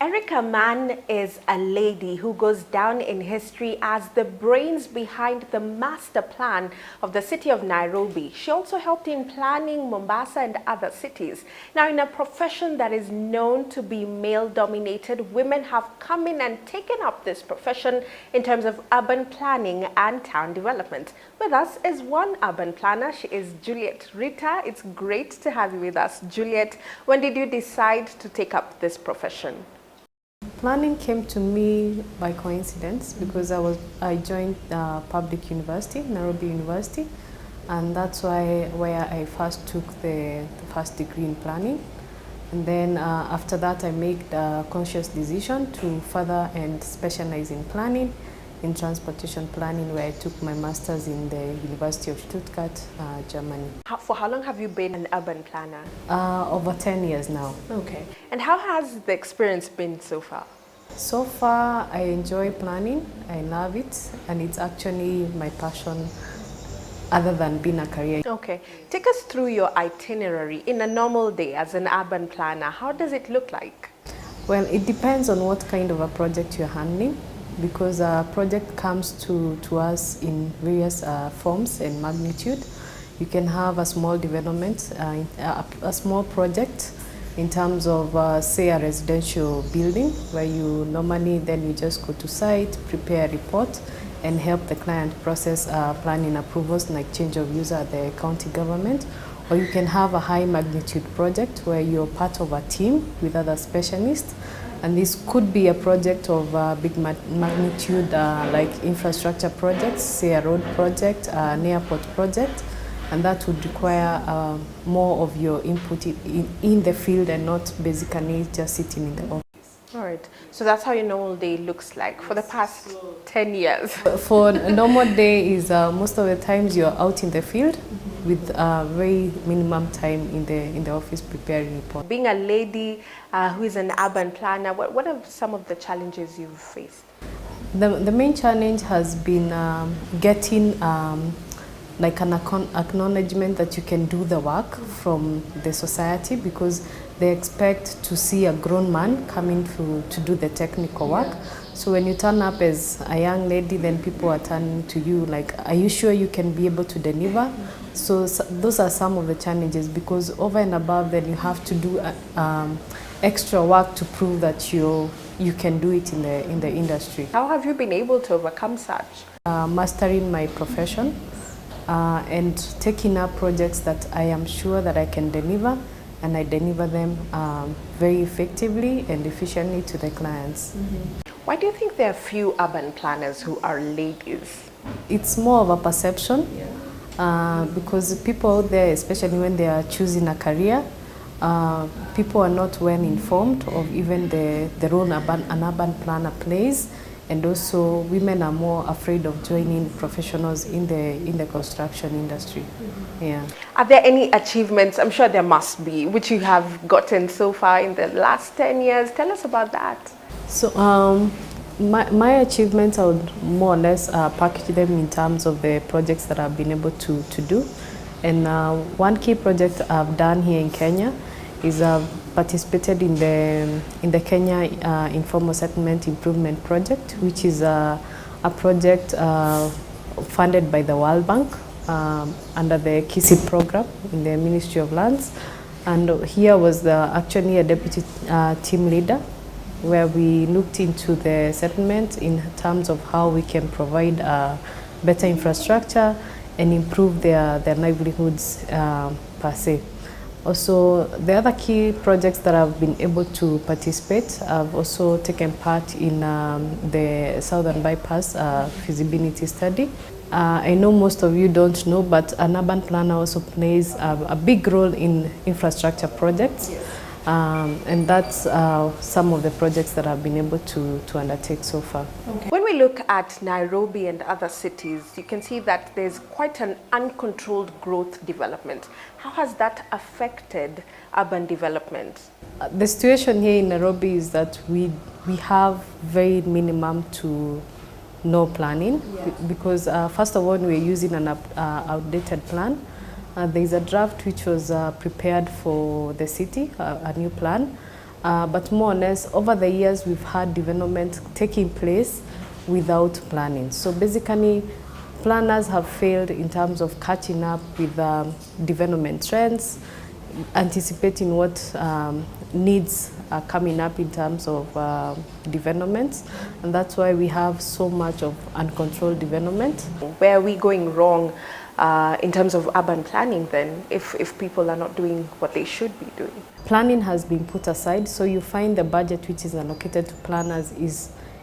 Erica Mann is a lady who goes down in history as the brains behind the master plan of the city of Nairobi. She also helped in planning Mombasa and other cities. Now, in a profession that is known to be male-dominated, women have come in and taken up this profession in terms of urban planning and town development. With us is one urban planner. She is Juliet Rita. It's great to have you with us. Juliet, when did you decide to take up this profession? Planning came to me by coincidence because I joined public university, Nairobi University, and that's where I first took the first degree in planning. And then after that I made the conscious decision to further and specialize in planning, in transportation planning, where I took my master's in the University of Stuttgart, Germany. For how long have you been an urban planner? Over 10 years now. Okay. And how has the experience been so far? So far, I enjoy planning. I love it, and it's actually my passion other than being a career. Okay. Take us through your itinerary in a normal day as an urban planner. How does it look like? Well, it depends on what kind of a project you're handling, because a project comes to us in various forms and magnitude. You can have a small development, a small project in terms of, say, a residential building, where you normally then you just go to site, prepare a report, and help the client process planning approvals like change of use at the county government. Or you can have a high magnitude project where you're part of a team with other specialists. And this could be a project of big magnitude like infrastructure projects, say a road project, an airport project. And that would require more of your input in the field and not basically just sitting in the office. All right. So that's how your normal day looks like for the past 10 years. For a normal day is most of the times you're out in the field with very minimum time in the office preparing report. Being a lady who is an urban planner, what are some of the challenges you've faced? The main challenge has been getting like an acknowledgement that you can do the work from the society, because they expect to see a grown man coming to do the technical work. So when you turn up as a young lady, then people are turning to you like, are you sure you can be able to deliver? So those are some of the challenges, because over and above then you have to do extra work to prove that you can do it in the industry. How have you been able to overcome such? Mastering my profession. And taking up projects that I am sure that I can deliver, and I deliver them very effectively and efficiently to the clients. Mm-hmm. Why do you think there are few urban planners who are ladies? It's more of a perception, because people out there, especially when they are choosing a career, people are not well informed of even the role an urban planner plays. And also, women are more afraid of joining professionals in the construction industry. Mm-hmm. Yeah. Are there any achievements, I'm sure there must be, which you have gotten so far in the last 10 years? Tell us about that. So, my achievements, I would more or less package them in terms of the projects that I've been able to do. And one key project I've done here in Kenya is participated in the Kenya Informal Settlement Improvement Project, which is a project funded by the World Bank under the KISI program in the Ministry of Lands. And here was actually a deputy team leader, where we looked into the settlement in terms of how we can provide better infrastructure and improve their livelihoods per se. Also, the other key projects that I've been able to participate, I've also taken part in the Southern Bypass feasibility study. I know most of you don't know, but an urban planner also plays a big role in infrastructure projects. Yes. And that's some of the projects that I've been able to undertake so far. Okay. When we look at Nairobi and other cities, you can see that there's quite an uncontrolled growth development. How has that affected urban development? The situation here in Nairobi is that we have very minimum to no planning. Yeah. Because first of all, we're using an outdated plan. There is a draft which was prepared for the city, a new plan, but more or less over the years we've had development taking place without planning. So basically planners have failed in terms of catching up with development trends, anticipating what needs are coming up in terms of developments, and that's why we have so much of uncontrolled development. Where are we going wrong in terms of urban planning then, if people are not doing what they should be doing? Planning has been put aside, so you find the budget which is allocated to planners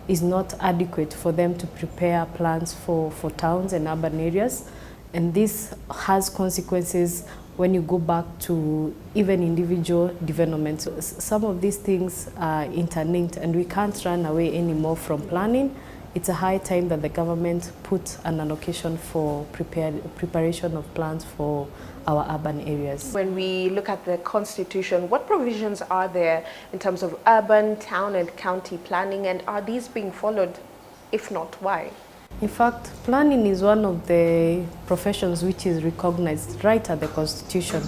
is not adequate for them to prepare plans for towns and urban areas, and this has consequences when you go back to even individual developments. Some of these things are interlinked and we can't run away anymore from planning. It's a high time that the government put an allocation for preparation of plans for our urban areas. When we look at the Constitution, what provisions are there in terms of urban, town and county planning, and are these being followed? If not, why? In fact, planning is one of the professions which is recognized right at the Constitution,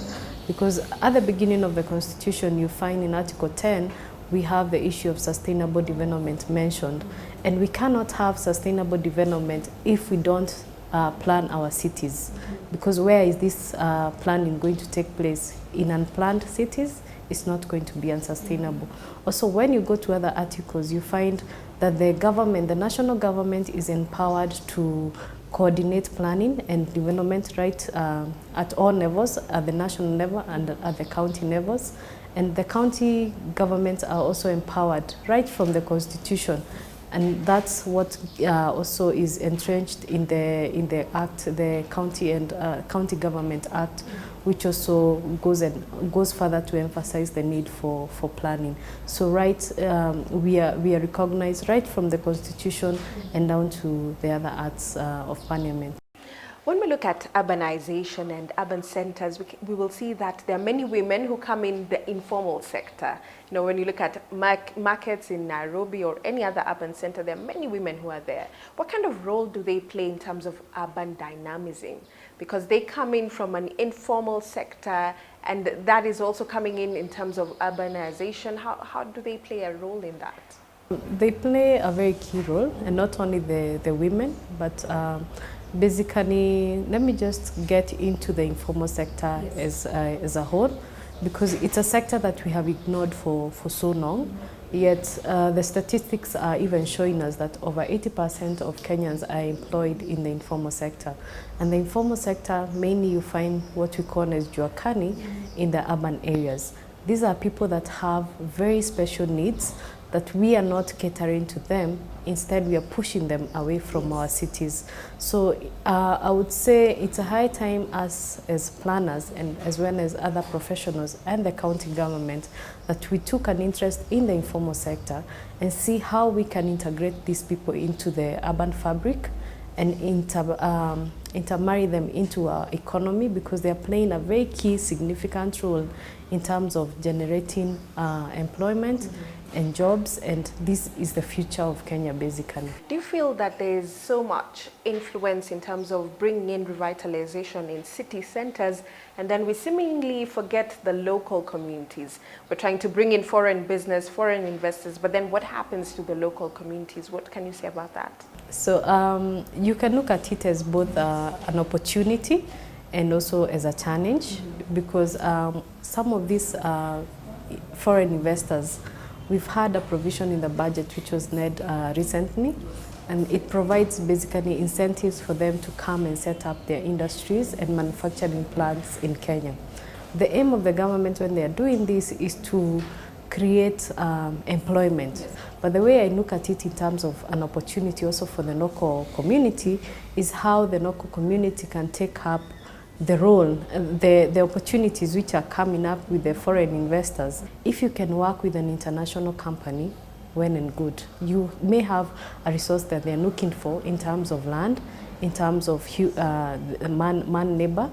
because at the beginning of the Constitution you find in Article 10 we have the issue of sustainable development mentioned, and we cannot have sustainable development if we don't plan our cities, because where is this planning going to take place? In unplanned cities, it's not going to be unsustainable. Also, when you go to other articles, you find that the government, the national government, is empowered to coordinate planning and development right at all levels, at the national level and at the county levels. And the county governments are also empowered right from the Constitution. And that's what also is entrenched in the Act, the County and County Government Act, which also goes further to emphasize the need for planning. So we are recognized right from the Constitution and down to the other acts of Parliament. When we look at urbanization and urban centers, we will see that there are many women who come in the informal sector. You know, when you look at markets in Nairobi or any other urban center, there are many women who are there. What kind of role do they play in terms of urban dynamism? Because they come in from an informal sector, and that is also coming in terms of urbanization. How do they play a role in that? They play a very key role, and not only the women, but basically, let me just get into the informal sector as a whole, because it's a sector that we have ignored for so long. Yet the statistics are even showing us that over 80% of Kenyans are employed in the informal sector. And the informal sector, mainly you find what we call as juakani in the urban areas. These are people that have very special needs that we are not catering to them. Instead, we are pushing them away from our cities. So I would say it's a high time as planners and as well as other professionals and the county government that we took an interest in the informal sector and see how we can integrate these people into the urban fabric and intermarry them into our economy, because they are playing a very key, significant role in terms of generating employment and jobs, and this is the future of Kenya, basically. Do you feel that there is so much influence in terms of bringing in revitalization in city centers, and then we seemingly forget the local communities? We're trying to bring in foreign business, foreign investors, but then what happens to the local communities? What can you say about that? So you can look at it as both an opportunity and also as a challenge, because some of these foreign investors, we've had a provision in the budget which was made recently, and it provides basically incentives for them to come and set up their industries and manufacturing plants in Kenya. The aim of the government when they are doing this is to create employment. But the way I look at it in terms of an opportunity also for the local community is how the local community can take up the role, the opportunities which are coming up with the foreign investors. If you can work with an international company, well and good. You may have a resource that they're looking for in terms of land, in terms of man labor,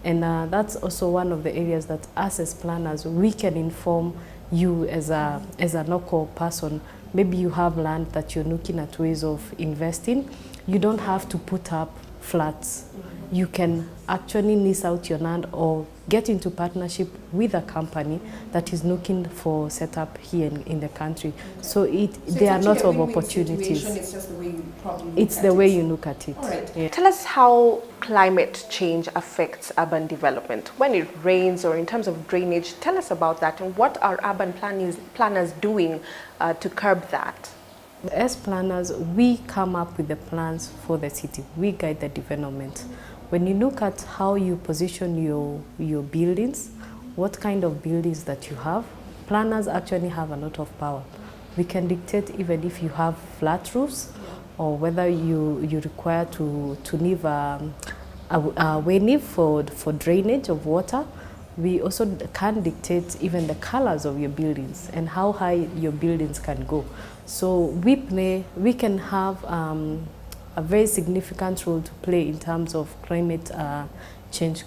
and that's also one of the areas that us as planners, we can inform you as a local person. Maybe you have land that you're looking at ways of investing. You don't have to put up flats. You can actually lease out your land or get into partnership with a company that is looking for setup here in the country. So there are lots of opportunities. It's just the way you probably It's the way you look at it. All right. Yeah. Tell us how climate change affects urban development. When it rains or in terms of drainage, tell us about that and what are urban planners doing to curb that? As planners, we come up with the plans for the city. We guide the development. When you look at how you position your buildings, what kind of buildings that you have, planners actually have a lot of power. We can dictate even if you have flat roofs or whether you require to leave a way leave for drainage of water. We also can dictate even the colors of your buildings and how high your buildings can go. So we can have a very significant role to play in terms of climate change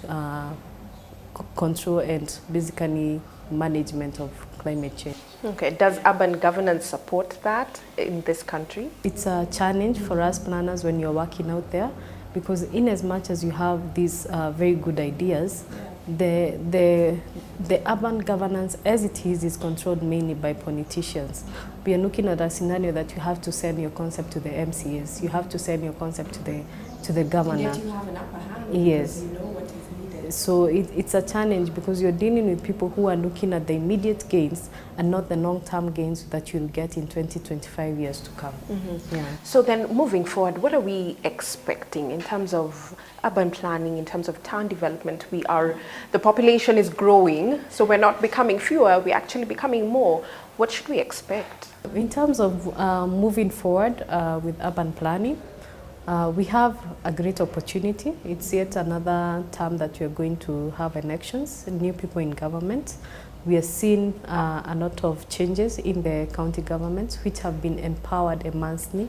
control and basically management of climate change. Okay, does urban governance support that in this country? It's a challenge for us planners when you're working out there, because in as much as you have these very good ideas, the urban governance as it is controlled mainly by politicians. We are looking at a scenario that you have to send your concept to the MCAs, you have to send your concept to the governor. And yet you have an upper hand. Yes. You know what is needed. So it's a challenge because you're dealing with people who are looking at the immediate gains and not the long-term gains that you'll get in 20, 25 years to come. Mm-hmm. Yeah. So then moving forward, what are we expecting in terms of urban planning, in terms of town development? The population is growing, so we're not becoming fewer, we're actually becoming more. What should we expect? In terms of moving forward with urban planning, we have a great opportunity. It's yet another term that we are going to have elections, new people in government. We are seeing a lot of changes in the county governments which have been empowered immensely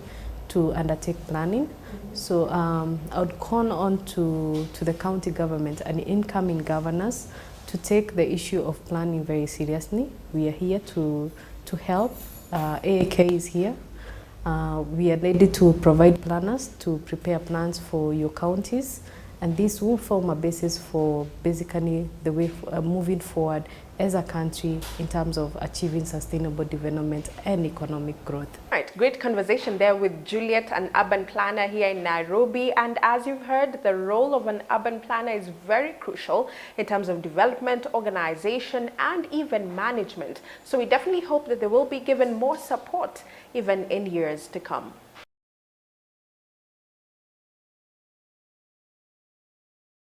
to undertake planning. So I would call on to the county government and incoming governors to take the issue of planning very seriously. We are here to help. AAK is here. We are ready to provide planners to prepare plans for your counties, and this will form a basis for basically the way moving forward as a country in terms of achieving sustainable development and economic growth. Right, great conversation there with Juliet, an urban planner here in Nairobi. And as you've heard, the role of an urban planner is very crucial in terms of development, organization, and even management. So we definitely hope that they will be given more support even in years to come.